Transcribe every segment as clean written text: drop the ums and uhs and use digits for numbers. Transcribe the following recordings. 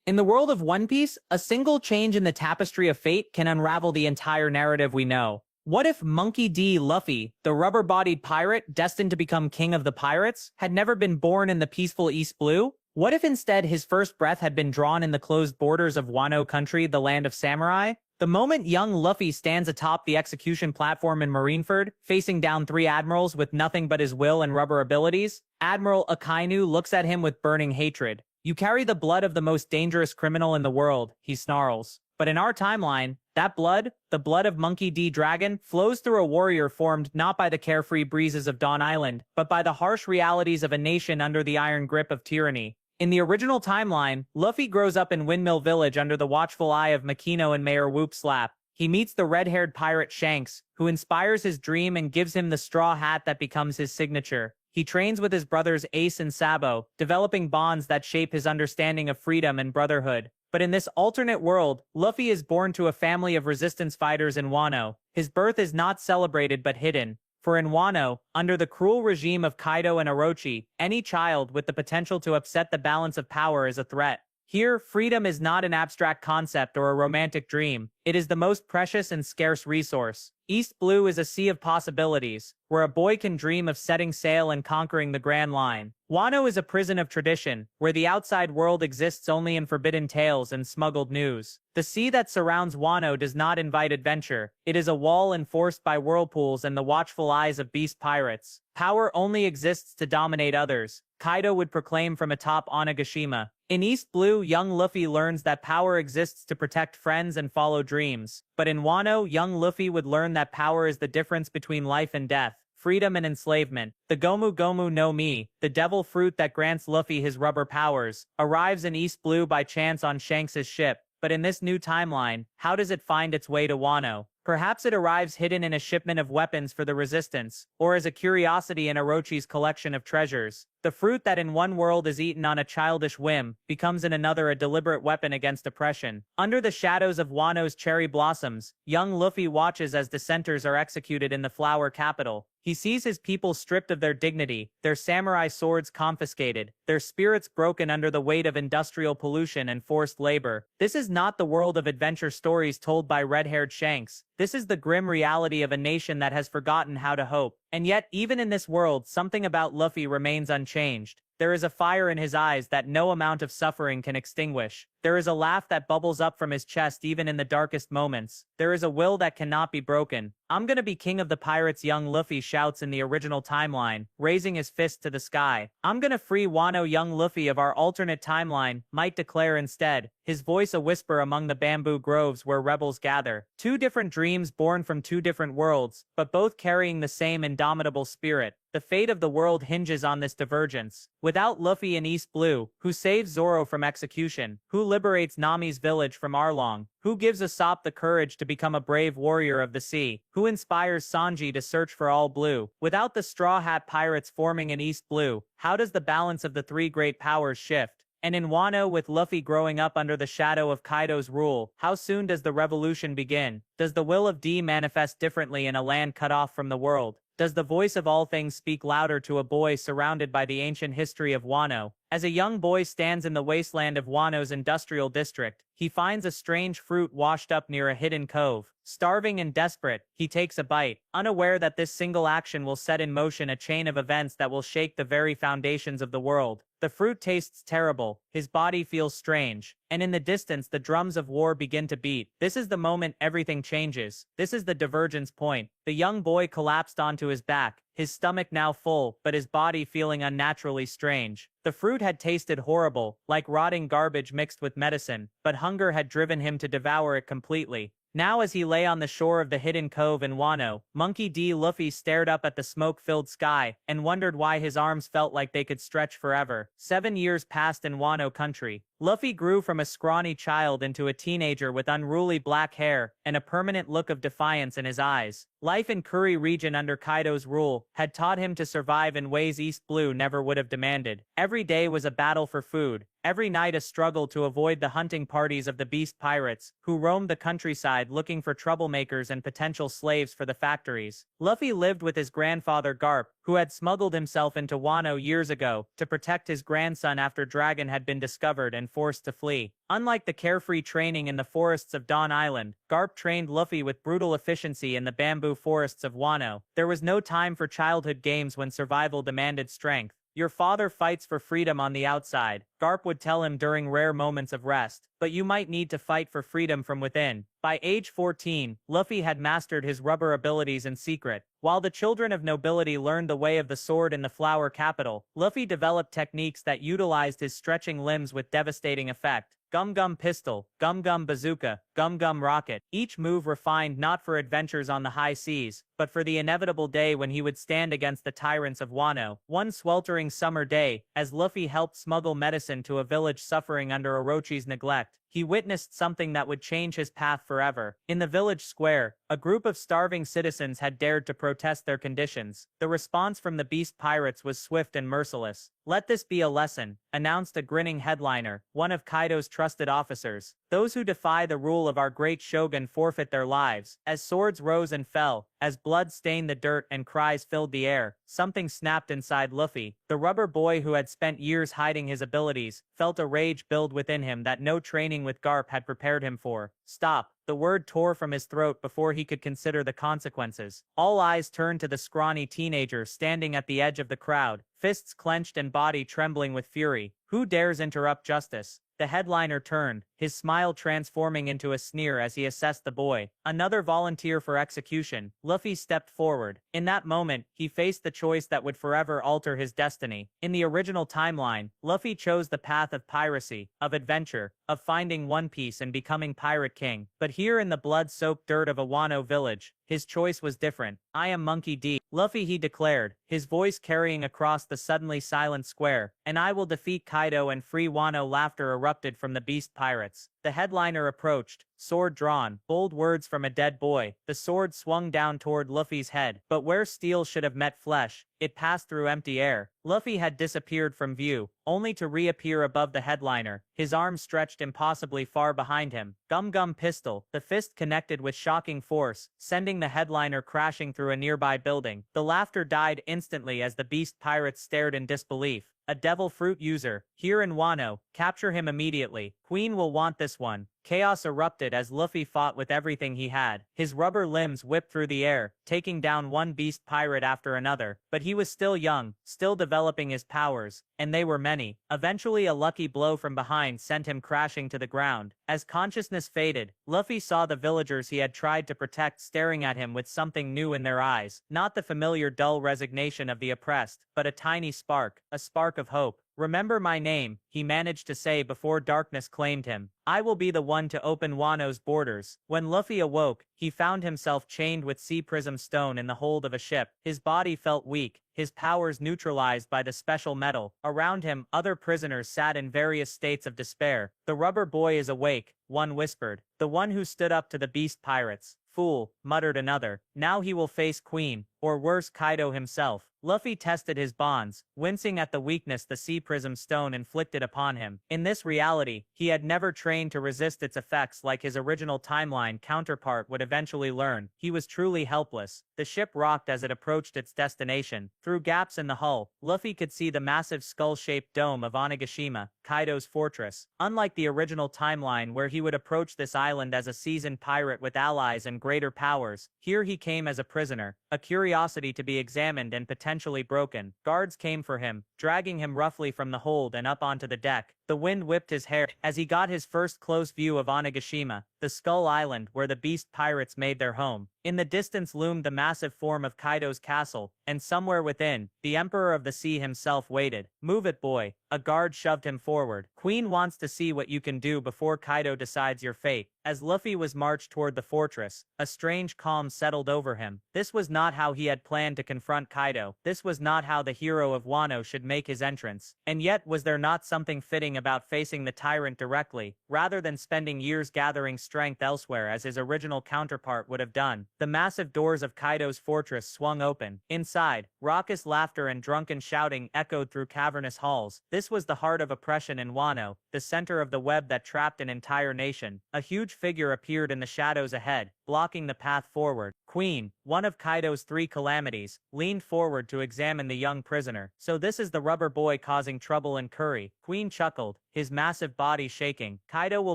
In the world of One Piece, a single change in the tapestry of fate can unravel the entire narrative we know. What if Monkey D. Luffy, the rubber-bodied pirate destined to become king of the pirates, had never been born in the peaceful East Blue? What if instead his first breath had been drawn in the closed borders of Wano country, the land of samurai? The moment young Luffy stands atop the execution platform in Marineford, facing down three admirals with nothing but his will and rubber abilities, Admiral Akainu looks at him with burning hatred. "You carry the blood of the most dangerous criminal in the world," he snarls. But in our timeline, that blood, the blood of Monkey D. Dragon, flows through a warrior formed not by the carefree breezes of Dawn Island, but by the harsh realities of a nation under the iron grip of tyranny. In the original timeline, Luffy grows up in Windmill Village under the watchful eye of Makino and Mayor Whoop Slap. He meets the red-haired pirate Shanks, who inspires his dream and gives him the straw hat that becomes his signature. He trains with his brothers Ace and Sabo, developing bonds that shape his understanding of freedom and brotherhood. But in this alternate world, Luffy is born to a family of resistance fighters in Wano. His birth is not celebrated but hidden. For in Wano, under the cruel regime of Kaido and Orochi, any child with the potential to upset the balance of power is a threat. Here, freedom is not an abstract concept or a romantic dream. It is the most precious and scarce resource. East Blue is a sea of possibilities, where a boy can dream of setting sail and conquering the Grand Line. Wano is a prison of tradition, where the outside world exists only in forbidden tales and smuggled news. The sea that surrounds Wano does not invite adventure. It is a wall enforced by whirlpools and the watchful eyes of beast pirates. Power only exists to dominate others, Kaido would proclaim from atop Onigashima. In East Blue, young Luffy learns that power exists to protect friends and follow dreams. But in Wano, young Luffy would learn that power is the difference between life and death, freedom and enslavement. The Gomu Gomu no Mi, the devil fruit that grants Luffy his rubber powers, arrives in East Blue by chance on Shanks' ship. But in this new timeline, how does it find its way to Wano? Perhaps it arrives hidden in a shipment of weapons for the resistance, or as a curiosity in Orochi's collection of treasures. The fruit that in one world is eaten on a childish whim, becomes in another a deliberate weapon against oppression. Under the shadows of Wano's cherry blossoms, young Luffy watches as dissenters are executed in the flower capital. He sees his people stripped of their dignity, their samurai swords confiscated, their spirits broken under the weight of industrial pollution and forced labor. This is not the world of adventure stories told by red-haired Shanks. This is the grim reality of a nation that has forgotten how to hope. And yet, even in this world, something about Luffy remains unchanged. There is a fire in his eyes that no amount of suffering can extinguish. There is a laugh that bubbles up from his chest even in the darkest moments. There is a will that cannot be broken. "I'm gonna be king of the pirates," young Luffy shouts in the original timeline, raising his fist to the sky. "I'm gonna free Wano," young Luffy of our alternate timeline might declare instead, his voice a whisper among the bamboo groves where rebels gather. Two different dreams born from two different worlds, but both carrying the same indomitable spirit. The fate of the world hinges on this divergence. Without Luffy in East Blue, who saves Zoro from execution, who liberates Nami's village from Arlong, who gives Usopp the courage to become a brave warrior of the sea, who inspires Sanji to search for all blue. Without the Straw Hat Pirates forming in East Blue, how does the balance of the three great powers shift? And in Wano, with Luffy growing up under the shadow of Kaido's rule, how soon does the revolution begin? Does the will of D manifest differently in a land cut off from the world? Does the voice of all things speak louder to a boy surrounded by the ancient history of Wano? As a young boy stands in the wasteland of Wano's industrial district, he finds a strange fruit washed up near a hidden cove. Starving and desperate, he takes a bite, unaware that this single action will set in motion a chain of events that will shake the very foundations of the world. The fruit tastes terrible, his body feels strange, and in the distance the drums of war begin to beat. This is the moment everything changes. This is the divergence point. The young boy collapsed onto his back, his stomach now full, but his body feeling unnaturally strange. The fruit had tasted horrible, like rotting garbage mixed with medicine, but hunger had driven him to devour it completely. Now as he lay on the shore of the hidden cove in Wano, Monkey D. Luffy stared up at the smoke-filled sky and wondered why his arms felt like they could stretch forever. 7 years passed in Wano country. Luffy grew from a scrawny child into a teenager with unruly black hair and a permanent look of defiance in his eyes. Life in Kuri region under Kaido's rule had taught him to survive in ways East Blue never would have demanded. Every day was a battle for food. Every night a struggle to avoid the hunting parties of the beast pirates, who roamed the countryside looking for troublemakers and potential slaves for the factories. Luffy lived with his grandfather Garp, who had smuggled himself into Wano years ago to protect his grandson after Dragon had been discovered and forced to flee. Unlike the carefree training in the forests of Dawn Island, Garp trained Luffy with brutal efficiency in the bamboo forests of Wano. There was no time for childhood games when survival demanded strength. Your father fights for freedom on the outside, Garp would tell him during rare moments of rest, but you might need to fight for freedom from within. By age 14, Luffy had mastered his rubber abilities in secret. While the children of nobility learned the way of the sword in the flower capital, Luffy developed techniques that utilized his stretching limbs with devastating effect. Gum Gum Pistol, Gum Gum Bazooka, Gum Gum Rocket, each move refined not for adventures on the high seas, but for the inevitable day when he would stand against the tyrants of Wano. One sweltering summer day, as Luffy helped smuggle medicine to a village suffering under Orochi's neglect, he witnessed something that would change his path forever. In the village square, a group of starving citizens had dared to protest their conditions. The response from the beast pirates was swift and merciless. "Let this be a lesson," announced a grinning headliner, one of Kaido's trusted officers. "Those who defy the rule of our great shogun forfeit their lives." As swords rose and fell, as blood stained the dirt and cries filled the air, something snapped inside Luffy. The rubber boy who had spent years hiding his abilities felt a rage build within him that no training with Garp had prepared him for. "Stop." The word tore from his throat before he could consider the consequences. All eyes turned to the scrawny teenager standing at the edge of the crowd, fists clenched and body trembling with fury. "Who dares interrupt justice?" The headliner turned, his smile transforming into a sneer as he assessed the boy. "Another volunteer for execution." Luffy stepped forward. In that moment, he faced the choice that would forever alter his destiny. In the original timeline, Luffy chose the path of piracy, of adventure, of finding One Piece and becoming Pirate King. But here in the blood-soaked dirt of a Wano village, his choice was different. "I am Monkey D. Luffy," he declared, his voice carrying across the suddenly silent square, "and I will defeat Kaido and free Wano." Laughter erupted from the beast pirates. The headliner approached, sword drawn, bold words from a dead boy. The sword swung down toward Luffy's head, but where steel should have met flesh, it passed through empty air. Luffy had disappeared from view, only to reappear above the headliner, his arms stretched impossibly far behind him. Gum Gum Pistol, the fist connected with shocking force, sending the headliner crashing through a nearby building. The laughter died instantly as the beast pirates stared in disbelief. "A devil fruit user, here in Wano, capture him immediately. Queen will want this one." Chaos erupted as Luffy fought with everything he had. His rubber limbs whipped through the air, taking down one beast pirate after another. But he was still young, still developing his powers, and they were many. Eventually a lucky blow from behind sent him crashing to the ground. As consciousness faded, Luffy saw the villagers he had tried to protect staring at him with something new in their eyes. Not the familiar dull resignation of the oppressed, but a tiny spark, a spark of hope. "Remember my name," he managed to say before darkness claimed him. "I will be the one to open Wano's borders." When Luffy awoke, he found himself chained with sea prism stone in the hold of a ship. His body felt weak, his powers neutralized by the special metal. Around him, other prisoners sat in various states of despair. "The rubber boy is awake," one whispered. "The one who stood up to the beast pirates." "Fool," muttered another. "Now he will face Queen, or worse, Kaido himself." Luffy tested his bonds, wincing at the weakness the sea prism stone inflicted upon him. In this reality, he had never trained to resist its effects like his original timeline counterpart would eventually learn. He was truly helpless. The ship rocked as it approached its destination. Through gaps in the hull, Luffy could see the massive skull-shaped dome of Onigashima, Kaido's fortress. Unlike the original timeline where he would approach this island as a seasoned pirate with allies and greater powers, here he came as a prisoner, a curiosity to be examined and potentially broken. Guards came for him, dragging him roughly from the hold and up onto the deck. The wind whipped his hair as he got his first close view of Onigashima, the Skull Island where the beast pirates made their home. In the distance loomed the massive form of Kaido's castle, and somewhere within, the Emperor of the Sea himself waited. "Move it, boy." A guard shoved him forward. "Queen wants to see what you can do before Kaido decides your fate." As Luffy was marched toward the fortress, a strange calm settled over him. This was not how he had planned to confront Kaido. This was not how the hero of Wano should make his entrance. And yet, was there not something fitting about facing the tyrant directly, rather than spending years gathering strength elsewhere as his original counterpart would have done? The massive doors of Kaido's fortress swung open. Inside, raucous laughter and drunken shouting echoed through cavernous halls. This was the heart of oppression in Wano, the center of the web that trapped an entire nation. A huge figure appeared in the shadows ahead, blocking the path forward. Queen, one of Kaido's three calamities, leaned forward to examine the young prisoner. So this is the rubber boy causing trouble in Curry. Queen chuckled, his massive body shaking. Kaido will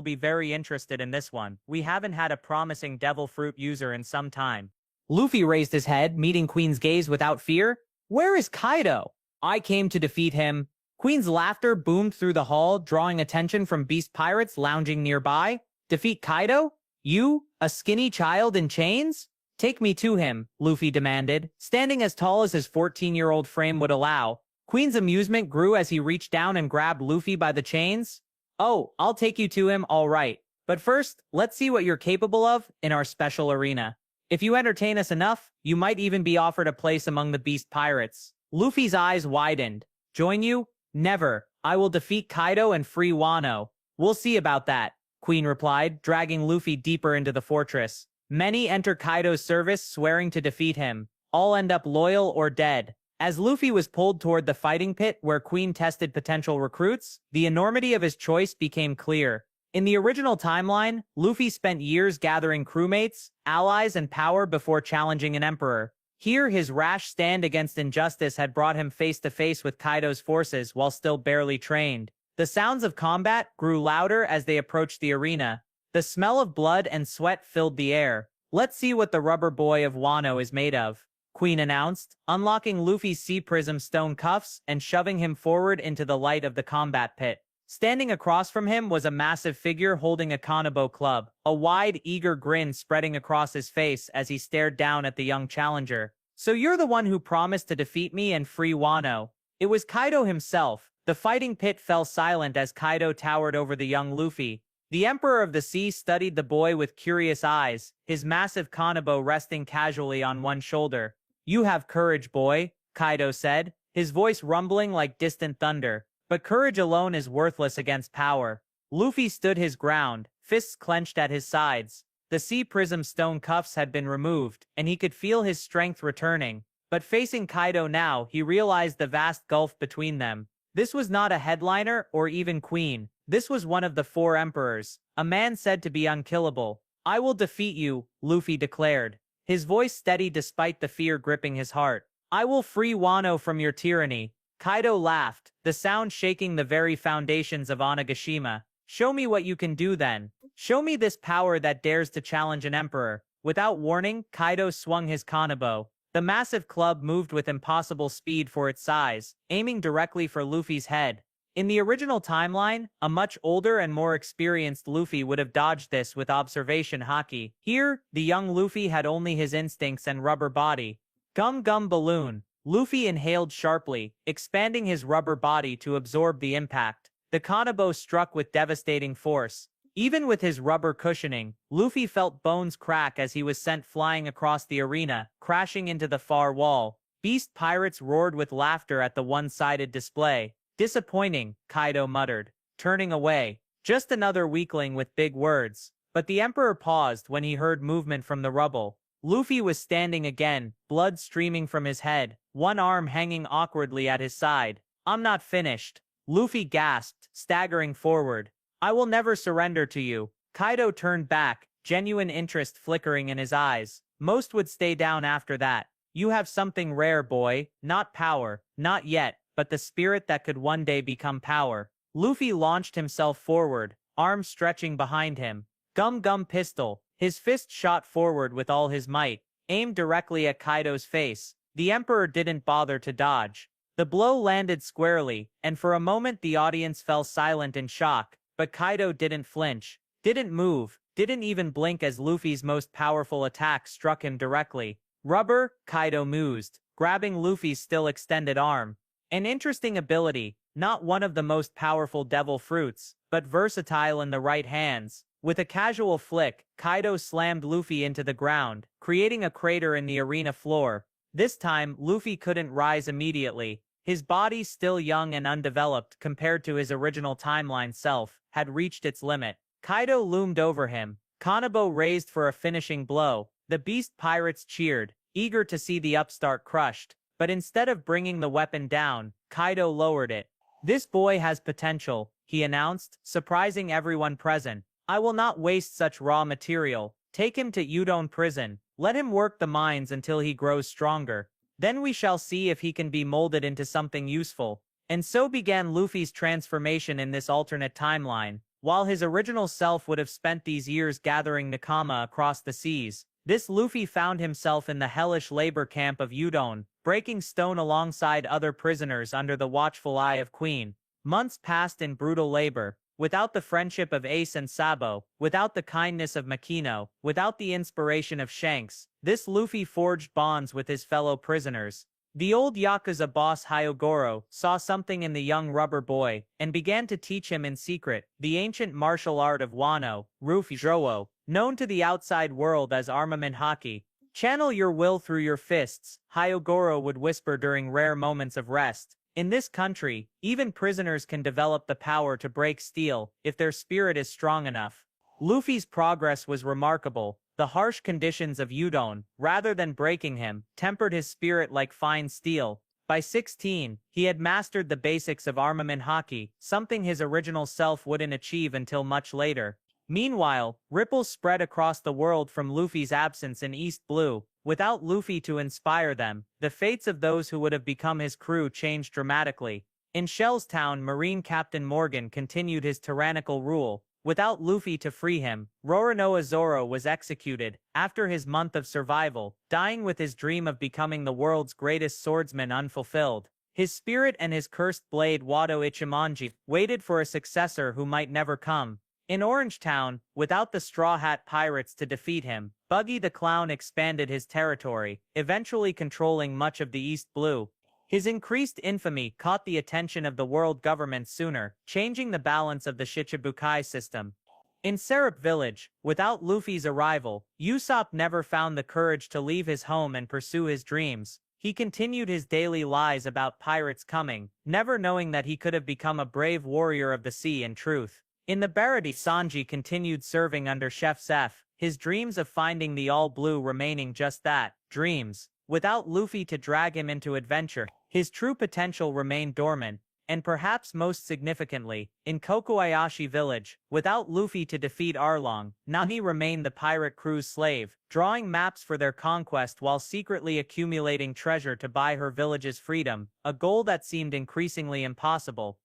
be very interested in this one. We haven't had a promising devil fruit user in some time. Luffy raised his head, meeting Queen's gaze without fear. Where is Kaido? I came to defeat him. Queen's laughter boomed through the hall, drawing attention from beast pirates lounging nearby. Defeat Kaido? You, a skinny child in chains? Take me to him, Luffy demanded, standing as tall as his 14-year-old frame would allow. Queen's amusement grew as he reached down and grabbed Luffy by the chains. Oh, I'll take you to him, all right. But first, let's see what you're capable of in our special arena. If you entertain us enough, you might even be offered a place among the beast pirates. Luffy's eyes widened. Join you? Never. I will defeat Kaido and free Wano. We'll see about that, Queen replied, dragging Luffy deeper into the fortress. Many enter Kaido's service, swearing to defeat him. All end up loyal or dead. As Luffy was pulled toward the fighting pit where Queen tested potential recruits, the enormity of his choice became clear. In the original timeline, Luffy spent years gathering crewmates, allies, and power before challenging an emperor. Here, his rash stand against injustice had brought him face-to-face with Kaido's forces while still barely trained. The sounds of combat grew louder as they approached the arena. The smell of blood and sweat filled the air. Let's see what the rubber boy of Wano is made of, Queen announced, unlocking Luffy's sea prism stone cuffs and shoving him forward into the light of the combat pit. Standing across from him was a massive figure holding a Kanabo club, a wide, eager grin spreading across his face as he stared down at the young challenger. So you're the one who promised to defeat me and free Wano. It was Kaido himself. The fighting pit fell silent as Kaido towered over the young Luffy. The Emperor of the Sea studied the boy with curious eyes, his massive Kanabo resting casually on one shoulder. You have courage, boy, Kaido said, his voice rumbling like distant thunder. But courage alone is worthless against power. Luffy stood his ground, fists clenched at his sides. The sea prism stone cuffs had been removed, and he could feel his strength returning. But facing Kaido now, he realized the vast gulf between them. This was not a headliner or even Queen. This was one of the four emperors, a man said to be unkillable. I will defeat you, Luffy declared, his voice steady despite the fear gripping his heart. I will free Wano from your tyranny. Kaido laughed, the sound shaking the very foundations of Onigashima. Show me what you can do then. Show me this power that dares to challenge an emperor. Without warning, Kaido swung his Kanabo. The massive club moved with impossible speed for its size, aiming directly for Luffy's head. In the original timeline, a much older and more experienced Luffy would have dodged this with observation haki. Here, the young Luffy had only his instincts and rubber body. Gum gum balloon. Luffy inhaled sharply, expanding his rubber body to absorb the impact. The Kanabo struck with devastating force. Even with his rubber cushioning, Luffy felt bones crack as he was sent flying across the arena, crashing into the far wall. Beast pirates roared with laughter at the one-sided display. Disappointing, Kaido muttered, turning away. Just another weakling with big words. But the Emperor paused when he heard movement from the rubble. Luffy was standing again, blood streaming from his head, one arm hanging awkwardly at his side. I'm not finished. Luffy gasped, staggering forward. I will never surrender to you. Kaido turned back, genuine interest flickering in his eyes. Most would stay down after that. You have something rare, boy. Not power, not yet, but the spirit that could one day become power. Luffy launched himself forward, arms stretching behind him. Gum gum pistol. His fist shot forward with all his might, aimed directly at Kaido's face. The Emperor didn't bother to dodge. The blow landed squarely, and for a moment the audience fell silent in shock. But Kaido didn't flinch, didn't move, didn't even blink as Luffy's most powerful attack struck him directly. Rubber, Kaido mused, grabbing Luffy's still extended arm. An interesting ability, not one of the most powerful devil fruits, but versatile in the right hands. With a casual flick, Kaido slammed Luffy into the ground, creating a crater in the arena floor. This time, Luffy couldn't rise immediately. His body, still young and undeveloped compared to his original timeline self, had reached its limit. Kaido loomed over him, Kanabo raised for a finishing blow. The beast pirates cheered, eager to see the upstart crushed. But instead of bringing the weapon down, Kaido lowered it. This boy has potential, he announced, surprising everyone present. I will not waste such raw material. Take him to Udon prison. Let him work the mines until he grows stronger. Then we shall see if he can be molded into something useful. And so began Luffy's transformation in this alternate timeline. While his original self would have spent these years gathering nakama across the seas, this Luffy found himself in the hellish labor camp of Udon, breaking stone alongside other prisoners under the watchful eye of Queen. Months passed in brutal labor, without the friendship of Ace and Sabo, without the kindness of Makino, without the inspiration of Shanks. This Luffy forged bonds with his fellow prisoners. The old Yakuza boss Hyogoro saw something in the young rubber boy, and began to teach him in secret the ancient martial art of Wano, Rufijou, known to the outside world as armament haki. Channel your will through your fists, Hyogoro would whisper during rare moments of rest. In this country, even prisoners can develop the power to break steel, if their spirit is strong enough. Luffy's progress was remarkable. The harsh conditions of Udon, rather than breaking him, tempered his spirit like fine steel. By 16, he had mastered the basics of armament haki, something his original self wouldn't achieve until much later. Meanwhile, ripples spread across the world from Luffy's absence in East Blue. Without Luffy to inspire them, the fates of those who would have become his crew changed dramatically. In Shell's Town, Marine Captain Morgan continued his tyrannical rule. Without Luffy to free him, Roronoa Zoro was executed, after his month of survival, dying with his dream of becoming the world's greatest swordsman unfulfilled. His spirit and his cursed blade Wado Ichimonji waited for a successor who might never come. In Orange Town, without the Straw Hat Pirates to defeat him, Buggy the Clown expanded his territory, eventually controlling much of the East Blue. His increased infamy caught the attention of the world government sooner, changing the balance of the Shichibukai system. In Syrup Village, without Luffy's arrival, Usopp never found the courage to leave his home and pursue his dreams. He continued his daily lies about pirates coming, never knowing that he could have become a brave warrior of the sea in truth. In the Baradi, Sanji continued serving under Chef Zeph, his dreams of finding the All Blue remaining just that, dreams. Without Luffy to drag him into adventure, his true potential remained dormant. And perhaps most significantly, in Kokoayashi Village, without Luffy to defeat Arlong, Nami remained the pirate crew's slave, drawing maps for their conquest while secretly accumulating treasure to buy her village's freedom, a goal that seemed increasingly impossible.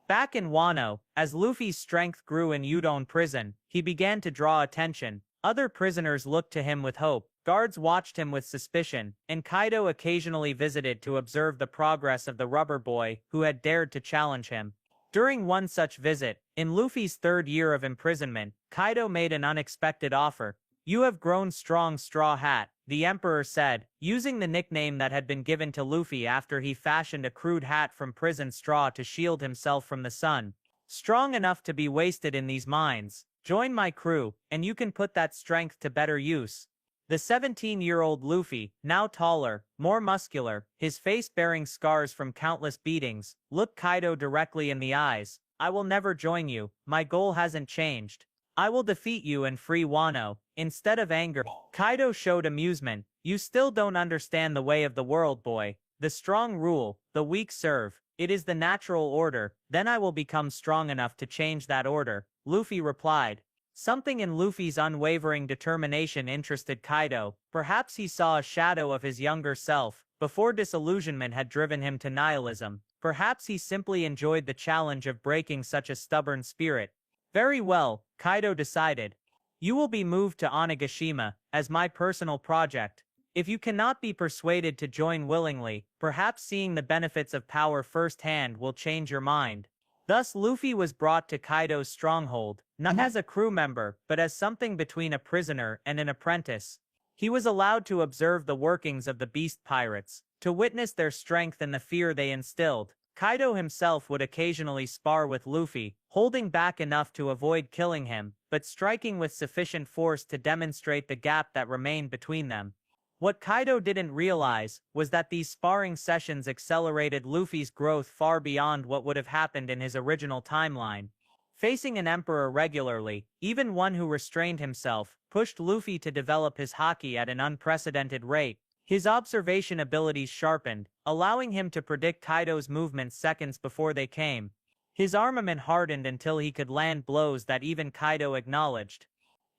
Back in Wano, as Luffy's strength grew in Udon prison, he began to draw attention. Other prisoners looked to him with hope, guards watched him with suspicion, and Kaido occasionally visited to observe the progress of the rubber boy who had dared to challenge him. During one such visit, in Luffy's third year of imprisonment, Kaido made an unexpected offer. "You have grown strong, Straw Hat," the Emperor said, using the nickname that had been given to Luffy after he fashioned a crude hat from prison straw to shield himself from the sun. "Strong enough to be wasted in these mines. Join my crew, and you can put that strength to better use." The 17-year-old Luffy, now taller, more muscular, his face bearing scars from countless beatings, looked Kaido directly in the eyes. "I will never join you. My goal hasn't changed. I will defeat you and free Wano." Instead of anger, Kaido showed amusement. "You still don't understand the way of the world, boy. The strong rule, the weak serve. It is the natural order. Then I will become strong enough to change that order," Luffy replied. Something in Luffy's unwavering determination interested Kaido. Perhaps he saw a shadow of his younger self, before disillusionment had driven him to nihilism. Perhaps he simply enjoyed the challenge of breaking such a stubborn spirit. "Very well," Kaido decided. "You will be moved to Onigashima, as my personal project. If you cannot be persuaded to join willingly, perhaps seeing the benefits of power firsthand will change your mind." Thus Luffy was brought to Kaido's stronghold, not as a crew member, but as something between a prisoner and an apprentice. He was allowed to observe the workings of the beast pirates, to witness their strength and the fear they instilled. Kaido himself would occasionally spar with Luffy, holding back enough to avoid killing him, but striking with sufficient force to demonstrate the gap that remained between them. What Kaido didn't realize was that these sparring sessions accelerated Luffy's growth far beyond what would have happened in his original timeline. Facing an emperor regularly, even one who restrained himself, pushed Luffy to develop his haki at an unprecedented rate. His observation abilities sharpened, allowing him to predict Kaido's movements seconds before they came. His armament hardened until he could land blows that even Kaido acknowledged.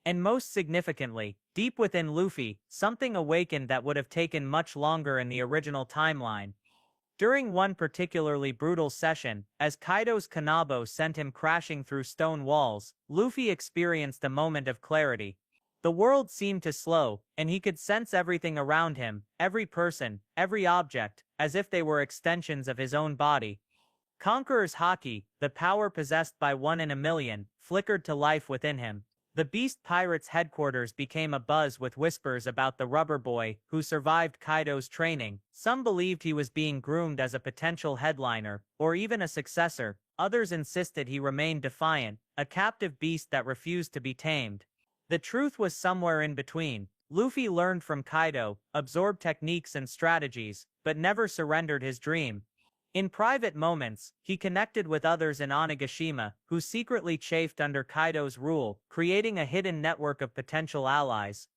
And most significantly, deep within Luffy, something awakened that would have taken much longer in the original timeline. During one particularly brutal session, as Kaido's Kanabo sent him crashing through stone walls, Luffy experienced a moment of clarity. The world seemed to slow, and he could sense everything around him, every person, every object, as if they were extensions of his own body. Conqueror's Haki, the power possessed by 1 in a million, flickered to life within him. The Beast Pirates' headquarters became abuzz with whispers about the rubber boy who survived Kaido's training. Some believed he was being groomed as a potential headliner, or even a successor. Others insisted he remained defiant, a captive beast that refused to be tamed. The truth was somewhere in between. Luffy learned from Kaido, absorbed techniques and strategies, but never surrendered his dream. In private moments, he connected with others in Onigashima, who secretly chafed under Kaido's rule, creating a hidden network of potential allies.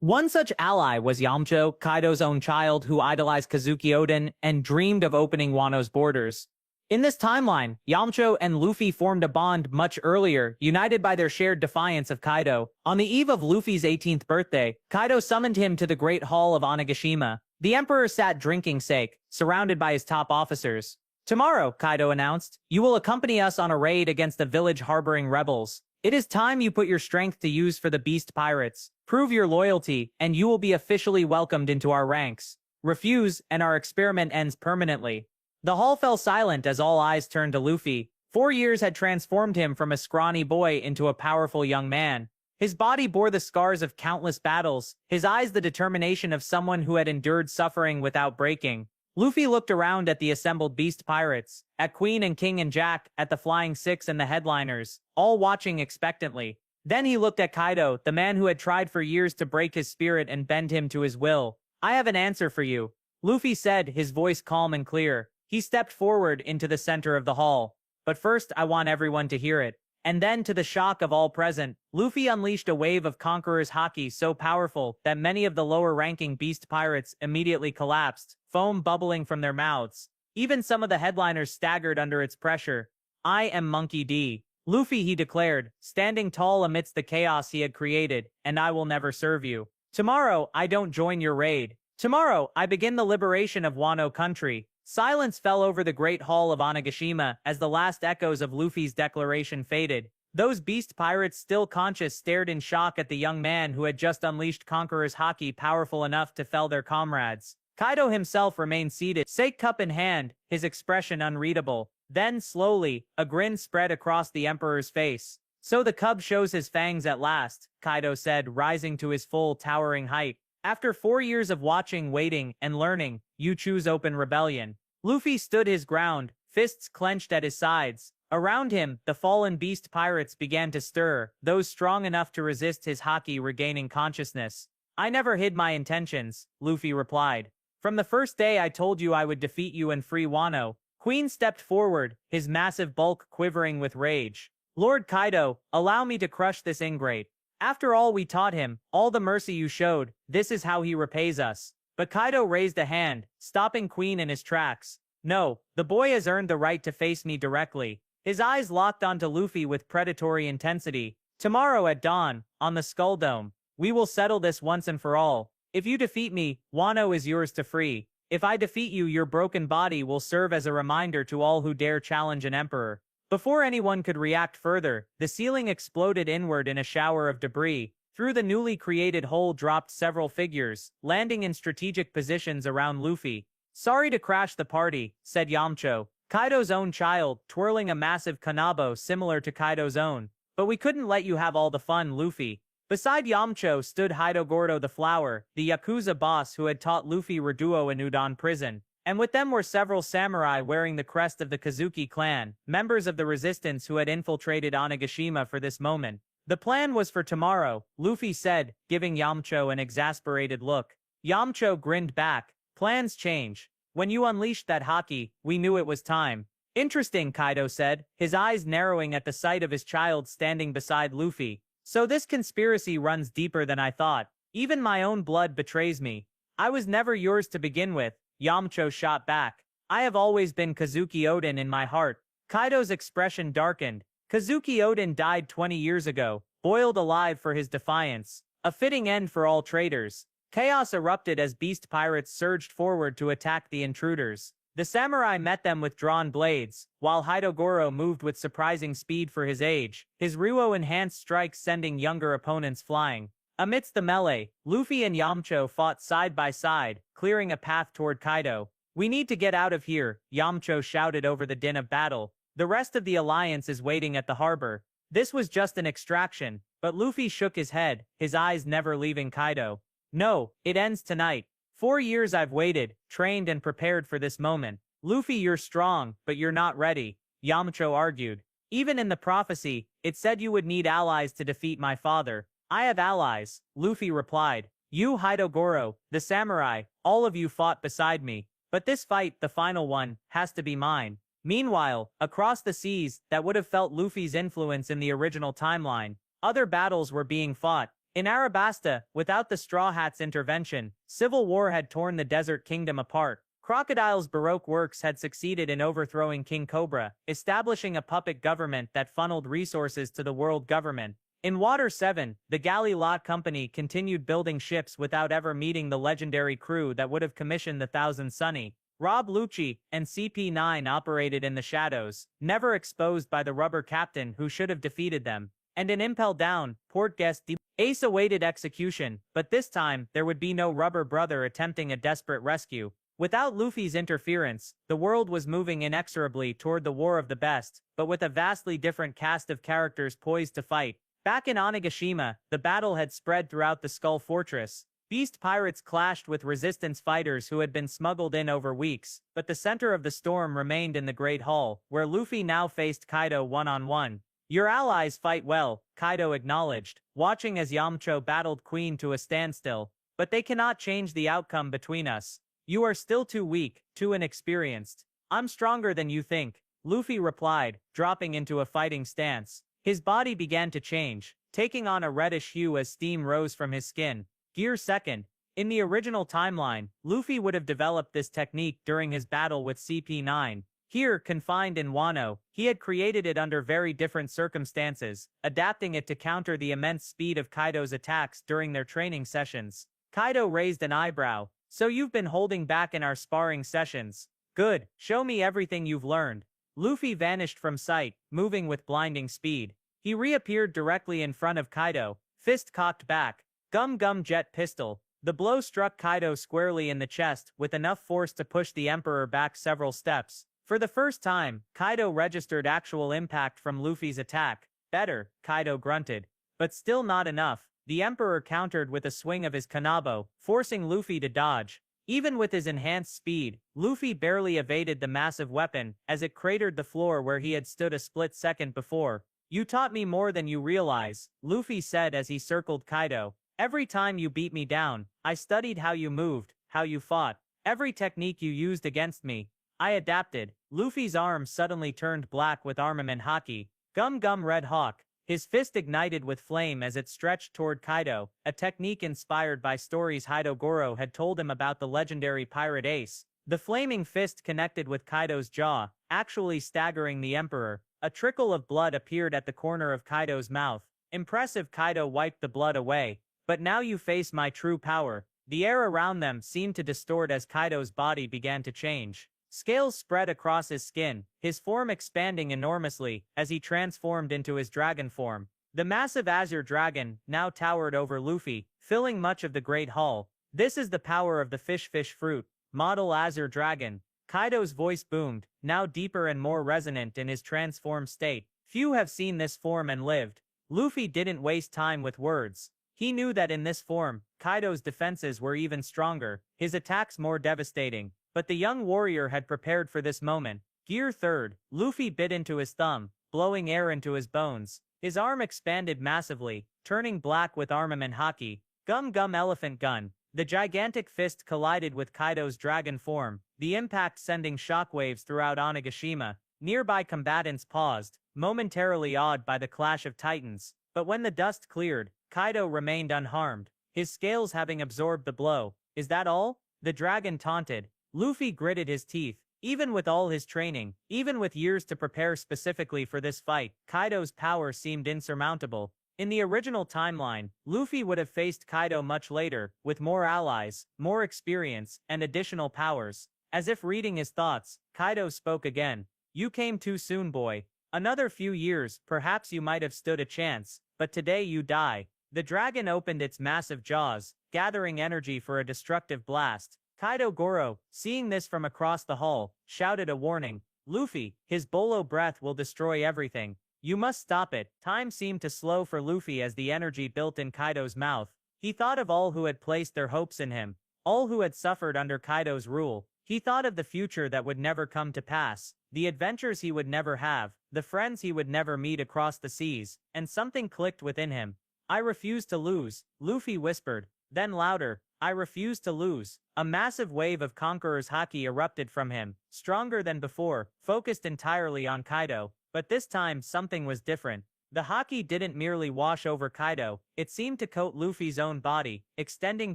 One such ally was Yamcha, Kaido's own child who idolized Kazuki Oden and dreamed of opening Wano's borders. In this timeline, Yamcha and Luffy formed a bond much earlier, united by their shared defiance of Kaido. On the eve of Luffy's 18th birthday, Kaido summoned him to the Great Hall of Onigashima. The Emperor sat drinking sake, surrounded by his top officers. "Tomorrow," Kaido announced, "you will accompany us on a raid against the village harboring rebels. It is time you put your strength to use for the Beast Pirates. Prove your loyalty, and you will be officially welcomed into our ranks. Refuse, and our experiment ends permanently." The hall fell silent as all eyes turned to Luffy. 4 years had transformed him from a scrawny boy into a powerful young man. His body bore the scars of countless battles, his eyes the determination of someone who had endured suffering without breaking. Luffy looked around at the assembled Beast Pirates, at Queen and King and Jack, at the Flying Six and the headliners, all watching expectantly. Then he looked at Kaido, the man who had tried for years to break his spirit and bend him to his will. "I have an answer for you," Luffy said, his voice calm and clear. He stepped forward into the center of the hall. "But first I want everyone to hear it." And then, to the shock of all present, Luffy unleashed a wave of Conqueror's Haki so powerful that many of the lower-ranking Beast Pirates immediately collapsed, foam bubbling from their mouths. Even some of the headliners staggered under its pressure. "I am Monkey D. Luffy," he declared, standing tall amidst the chaos he had created, "and I will never serve you. Tomorrow, I don't join your raid. Tomorrow, I begin the liberation of Wano country." Silence fell over the Great Hall of Onigashima as the last echoes of Luffy's declaration faded. Those Beast Pirates, still conscious, stared in shock at the young man who had just unleashed Conqueror's Haki powerful enough to fell their comrades. Kaido himself remained seated, sake cup in hand, his expression unreadable. Then, slowly, a grin spread across the Emperor's face. "So the cub shows his fangs at last," Kaido said, rising to his full, towering height. "After 4 years of watching, waiting, and learning, you choose open rebellion." Luffy stood his ground, fists clenched at his sides. Around him, the fallen Beast Pirates began to stir, those strong enough to resist his Haki regaining consciousness. "I never hid my intentions," Luffy replied. "From the first day I told you I would defeat you and free Wano." Queen stepped forward, his massive bulk quivering with rage. "Lord Kaido, allow me to crush this ingrate. After all we taught him, all the mercy you showed, this is how he repays us." But Kaido raised a hand, stopping Queen in his tracks. "No, the boy has earned the right to face me directly." His eyes locked onto Luffy with predatory intensity. "Tomorrow at dawn, on the Skull Dome, we will settle this once and for all. If you defeat me, Wano is yours to free. If I defeat you, your broken body will serve as a reminder to all who dare challenge an emperor." Before anyone could react further, the ceiling exploded inward in a shower of debris. Through the newly created hole dropped several figures, landing in strategic positions around Luffy. "Sorry to crash the party," said Yamcha, Kaido's own child, twirling a massive kanabo similar to Kaido's own. "But we couldn't let you have all the fun, Luffy." Beside Yamcha stood Hidogordo the Flower, the Yakuza boss who had taught Luffy Reduo in Udon prison. And with them were several samurai wearing the crest of the Kazuki clan, members of the resistance who had infiltrated Onigashima for this moment. "The plan was for tomorrow," Luffy said, giving Yamcha an exasperated look. Yamcha grinned back. "Plans change. When you unleashed that Haki, we knew it was time." "Interesting," Kaido said, his eyes narrowing at the sight of his child standing beside Luffy. "So this conspiracy runs deeper than I thought. Even my own blood betrays me." "I was never yours to begin with," Yamcha shot back. "I have always been Kazuki Oden in my heart." Kaido's expression darkened. "Kazuki Oden died 20 years ago. boiled alive for his defiance. A fitting end for all traitors. Chaos erupted as beast pirates surged forward to attack the intruders. The samurai met them with drawn blades, while Haidogoro moved with surprising speed for his age, his Ruo-enhanced strikes sending younger opponents flying. Amidst the melee, Luffy and Yamcha fought side by side, clearing a path toward Kaido. "We need to get out of here," Yamcha shouted over the din of battle. "The rest of the alliance is waiting at the harbor." This was just an extraction, but Luffy shook his head, his eyes never leaving Kaido. "No, it ends tonight. 4 years I've waited, trained and prepared for this moment." "Luffy, you're strong, but you're not ready," Yamcha argued. "Even in the prophecy, it said you would need allies to defeat my father." "I have allies," Luffy replied. "You, Haidogoro, the samurai, all of you fought beside me. But this fight, the final one, has to be mine." Meanwhile, across the seas, that would have felt Luffy's influence in the original timeline, other battles were being fought. In Arabasta, without the Straw Hats' intervention, civil war had torn the Desert Kingdom apart. Crocodile's Baroque works had succeeded in overthrowing King Cobra, establishing a puppet government that funneled resources to the world government. In Water 7, the Galley Lot Company continued building ships without ever meeting the legendary crew that would have commissioned the Thousand Sunny. Rob Lucci and CP9 operated in the shadows, never exposed by the rubber captain who should have defeated them. And in Impel Down, Port Guest Ace awaited execution, but this time, there would be no rubber brother attempting a desperate rescue. Without Luffy's interference, the world was moving inexorably toward the War of the Best, but with a vastly different cast of characters poised to fight. Back in Onigashima, the battle had spread throughout the Skull Fortress. Beast pirates clashed with resistance fighters who had been smuggled in over weeks, but the center of the storm remained in the Great Hall, where Luffy now faced Kaido one-on-one. "Your allies fight well," Kaido acknowledged, watching as Yamcha battled Queen to a standstill. "But they cannot change the outcome between us. You are still too weak, too inexperienced." "I'm stronger than you think," Luffy replied, dropping into a fighting stance. His body began to change, taking on a reddish hue as steam rose from his skin. Gear 2nd. In the original timeline, Luffy would have developed this technique during his battle with CP9. Here, confined in Wano, he had created it under very different circumstances, adapting it to counter the immense speed of Kaido's attacks during their training sessions. Kaido raised an eyebrow. "So you've been holding back in our sparring sessions. Good, show me everything you've learned." Luffy vanished from sight, moving with blinding speed. He reappeared directly in front of Kaido, fist cocked back. Gum Gum Jet Pistol. The blow struck Kaido squarely in the chest with enough force to push the Emperor back several steps. For the first time, Kaido registered actual impact from Luffy's attack. "Better," Kaido grunted. But still not enough. The Emperor countered with a swing of his kanabo, forcing Luffy to dodge. Even with his enhanced speed, Luffy barely evaded the massive weapon, as it cratered the floor where he had stood a split second before. "You taught me more than you realize," Luffy said as he circled Kaido. "Every time you beat me down, I studied how you moved, how you fought. Every technique you used against me, I adapted." Luffy's arm suddenly turned black with armament haki. Gum Gum Red Hawk. His fist ignited with flame as it stretched toward Kaido, a technique inspired by stories Haidogoro had told him about the legendary pirate Ace. The flaming fist connected with Kaido's jaw, actually staggering the Emperor. A trickle of blood appeared at the corner of Kaido's mouth. Impressive. Kaido wiped the blood away. "But now you face my true power." The air around them seemed to distort as Kaido's body began to change. Scales spread across his skin, his form expanding enormously as he transformed into his dragon form. The massive azure dragon now towered over Luffy, filling much of the Great Hall. "This is the power of the fish fruit, model azure dragon." Kaido's voice boomed, now deeper and more resonant in his transformed state. Few have seen this form and lived. Luffy didn't waste time with words. He knew that in this form, Kaido's defenses were even stronger, his attacks more devastating. But the young warrior had prepared for this moment. Gear 3rd. Luffy bit into his thumb, blowing air into his bones. His arm expanded massively, turning black with armament haki. Gum Gum Elephant Gun. The gigantic fist collided with Kaido's dragon form, the impact sending shockwaves throughout Onigashima. Nearby combatants paused, momentarily awed by the clash of titans. But when the dust cleared, Kaido remained unharmed, his scales having absorbed the blow. "Is that all?" the dragon taunted. Luffy gritted his teeth. Even with all his training, even with years to prepare specifically for this fight, Kaido's power seemed insurmountable. In the original timeline, Luffy would have faced Kaido much later, with more allies, more experience, and additional powers. As if reading his thoughts, Kaido spoke again. You came too soon, boy. Another few years, perhaps you might have stood a chance, but today you die. The dragon opened its massive jaws, gathering energy for a destructive blast. Kaido Goro, seeing this from across the hall, shouted a warning. Luffy, his bolo breath will destroy everything. You must stop it. Time seemed to slow for Luffy as the energy built in Kaido's mouth. He thought of all who had placed their hopes in him, all who had suffered under Kaido's rule. He thought of the future that would never come to pass, the adventures he would never have, the friends he would never meet across the seas, and something clicked within him. I refuse to lose, Luffy whispered. Then louder, I refuse to lose. A massive wave of Conqueror's haki erupted from him, stronger than before, focused entirely on Kaido. But this time something was different. The haki didn't merely wash over Kaido, it seemed to coat Luffy's own body, extending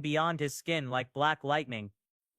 beyond his skin like black lightning.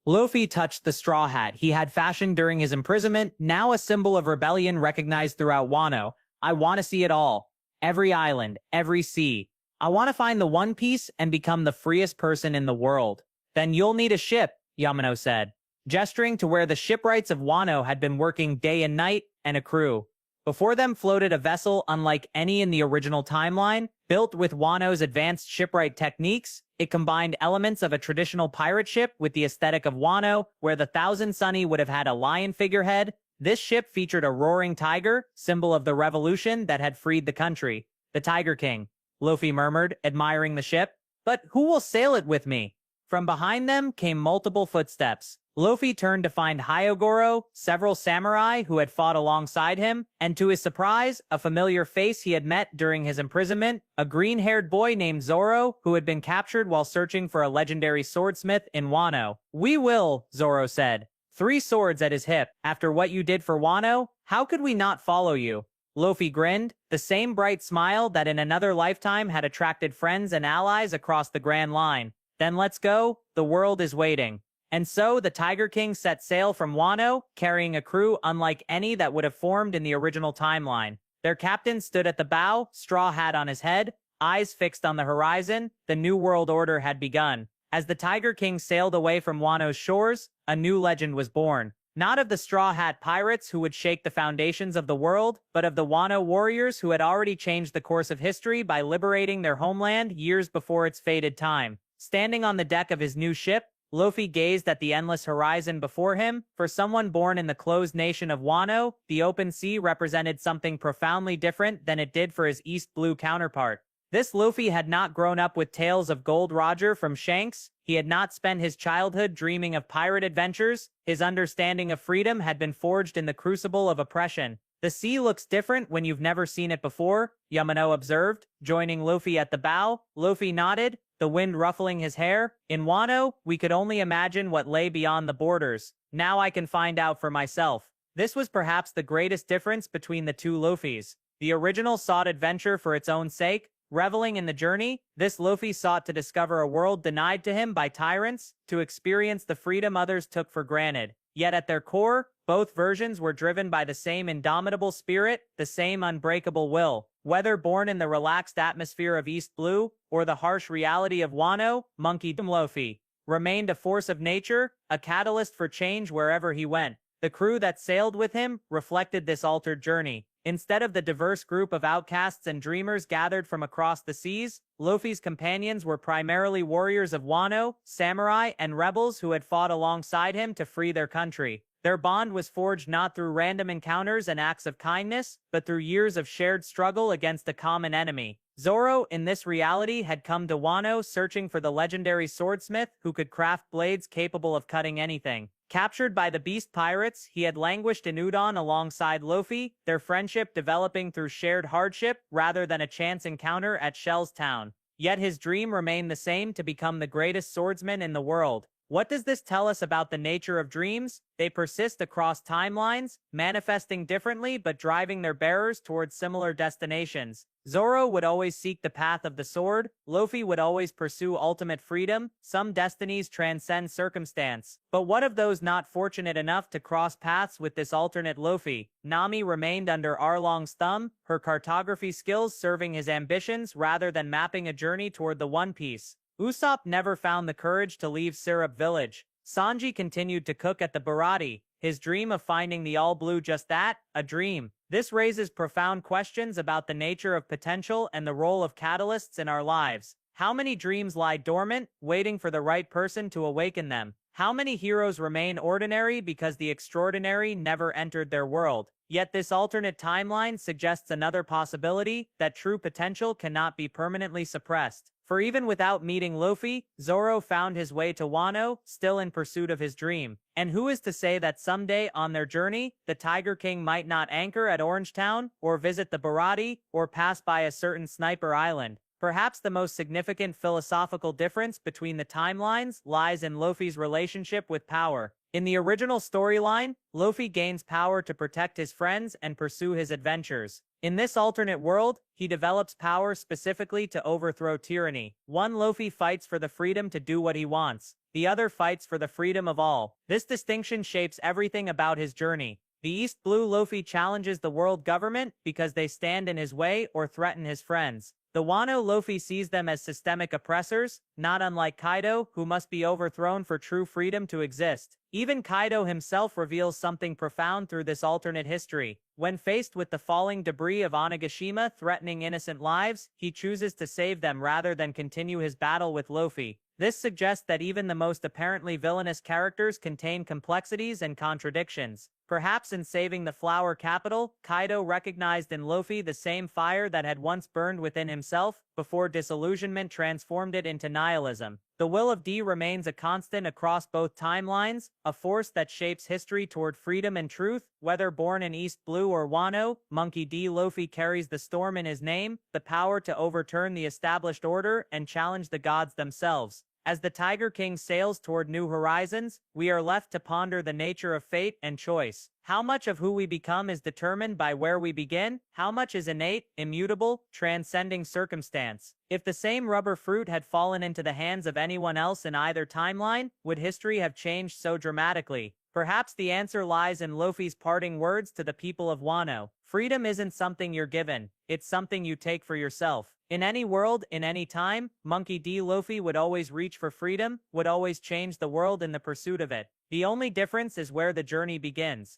Luffy touched the straw hat he had fashioned during his imprisonment, now a symbol of rebellion recognized throughout Wano. I want to see it all. Every island, every sea. I want to find the One Piece and become the freest person in the world. Then you'll need a ship, Yamano said, gesturing to where the shipwrights of Wano had been working day and night, and a crew. Before them floated a vessel unlike any in the original timeline, built with Wano's advanced shipwright techniques. It combined elements of a traditional pirate ship with the aesthetic of Wano, where the Thousand Sunny would have had a lion figurehead. This ship featured a roaring tiger, symbol of the revolution that had freed the country. The Tiger King, Luffy murmured, admiring the ship. But who will sail it with me? From behind them came multiple footsteps. Luffy turned to find Hyogoro, several samurai who had fought alongside him, and to his surprise, a familiar face he had met during his imprisonment, a green-haired boy named Zoro, who had been captured while searching for a legendary swordsmith in Wano. We will, Zoro said. 3 swords at his hip. After what you did for Wano, how could we not follow you? Luffy grinned, the same bright smile that in another lifetime had attracted friends and allies across the Grand Line. Then let's go, the world is waiting. And so the Tiger King set sail from Wano, carrying a crew unlike any that would have formed in the original timeline. Their captain stood at the bow, straw hat on his head, eyes fixed on the horizon. The New World Order had begun. As the Tiger King sailed away from Wano's shores, a new legend was born. Not of the Straw Hat pirates who would shake the foundations of the world, but of the Wano warriors who had already changed the course of history by liberating their homeland years before its fated time. Standing on the deck of his new ship, Luffy gazed at the endless horizon before him. For someone born in the closed nation of Wano, the open sea represented something profoundly different than it did for his East Blue counterpart. This Luffy had not grown up with tales of Gold Roger from Shanks. He had not spent his childhood dreaming of pirate adventures. His understanding of freedom had been forged in the crucible of oppression. The sea looks different when you've never seen it before, Yamano observed, joining Luffy at the bow. Luffy nodded, the wind ruffling his hair. In Wano, we could only imagine what lay beyond the borders. Now I can find out for myself. This was perhaps the greatest difference between the two Luffys. The original sought adventure for its own sake, reveling in the journey. This Luffy sought to discover a world denied to him by tyrants, to experience the freedom others took for granted. Yet at their core, both versions were driven by the same indomitable spirit, the same unbreakable will. Whether born in the relaxed atmosphere of East Blue, or the harsh reality of Wano, Monkey D. Luffy remained a force of nature, a catalyst for change wherever he went. The crew that sailed with him reflected this altered journey. Instead of the diverse group of outcasts and dreamers gathered from across the seas, Luffy's companions were primarily warriors of Wano, samurai, and rebels who had fought alongside him to free their country. Their bond was forged not through random encounters and acts of kindness, but through years of shared struggle against a common enemy. Zoro, in this reality, had come to Wano searching for the legendary swordsmith who could craft blades capable of cutting anything. Captured by the Beast Pirates, he had languished in Udon alongside Luffy, their friendship developing through shared hardship rather than a chance encounter at Shell's Town. Yet his dream remained the same, to become the greatest swordsman in the world. What does this tell us about the nature of dreams? They persist across timelines, manifesting differently but driving their bearers towards similar destinations. Zoro would always seek the path of the sword, Luffy would always pursue ultimate freedom, some destinies transcend circumstance. But what of those not fortunate enough to cross paths with this alternate Luffy? Nami remained under Arlong's thumb, her cartography skills serving his ambitions rather than mapping a journey toward the One Piece. Usopp never found the courage to leave Syrup Village. Sanji continued to cook at the Baratie, his dream of finding the All-Blue just that, a dream. This raises profound questions about the nature of potential and the role of catalysts in our lives. How many dreams lie dormant, waiting for the right person to awaken them? How many heroes remain ordinary because the extraordinary never entered their world? Yet this alternate timeline suggests another possibility, that true potential cannot be permanently suppressed. For even without meeting Luffy, Zoro found his way to Wano, still in pursuit of his dream. And who is to say that someday on their journey, the Tiger King might not anchor at Orangetown, or visit the Baratie, or pass by a certain Sniper Island? Perhaps the most significant philosophical difference between the timelines lies in Luffy's relationship with power. In the original storyline, Luffy gains power to protect his friends and pursue his adventures. In this alternate world, he develops power specifically to overthrow tyranny. One Luffy fights for the freedom to do what he wants. The other fights for the freedom of all. This distinction shapes everything about his journey. The East Blue Luffy challenges the world government because they stand in his way or threaten his friends. The Wano Luffy sees them as systemic oppressors, not unlike Kaido, who must be overthrown for true freedom to exist. Even Kaido himself reveals something profound through this alternate history. When faced with the falling debris of Onigashima threatening innocent lives, he chooses to save them rather than continue his battle with Luffy. This suggests that even the most apparently villainous characters contain complexities and contradictions. Perhaps in saving the Flower Capital, Kaido recognized in Luffy the same fire that had once burned within himself, before disillusionment transformed it into nihilism. The will of D remains a constant across both timelines, a force that shapes history toward freedom and truth. Whether born in East Blue or Wano, Monkey D. Luffy carries the storm in his name, the power to overturn the established order and challenge the gods themselves. As the Tiger King sails toward new horizons, we are left to ponder the nature of fate and choice. How much of who we become is determined by where we begin? How much is innate, immutable, transcending circumstance? If the same rubber fruit had fallen into the hands of anyone else in either timeline, would history have changed so dramatically? Perhaps the answer lies in Luffy's parting words to the people of Wano. Freedom isn't something you're given, it's something you take for yourself. In any world, in any time, Monkey D. Luffy would always reach for freedom, would always change the world in the pursuit of it. The only difference is where the journey begins.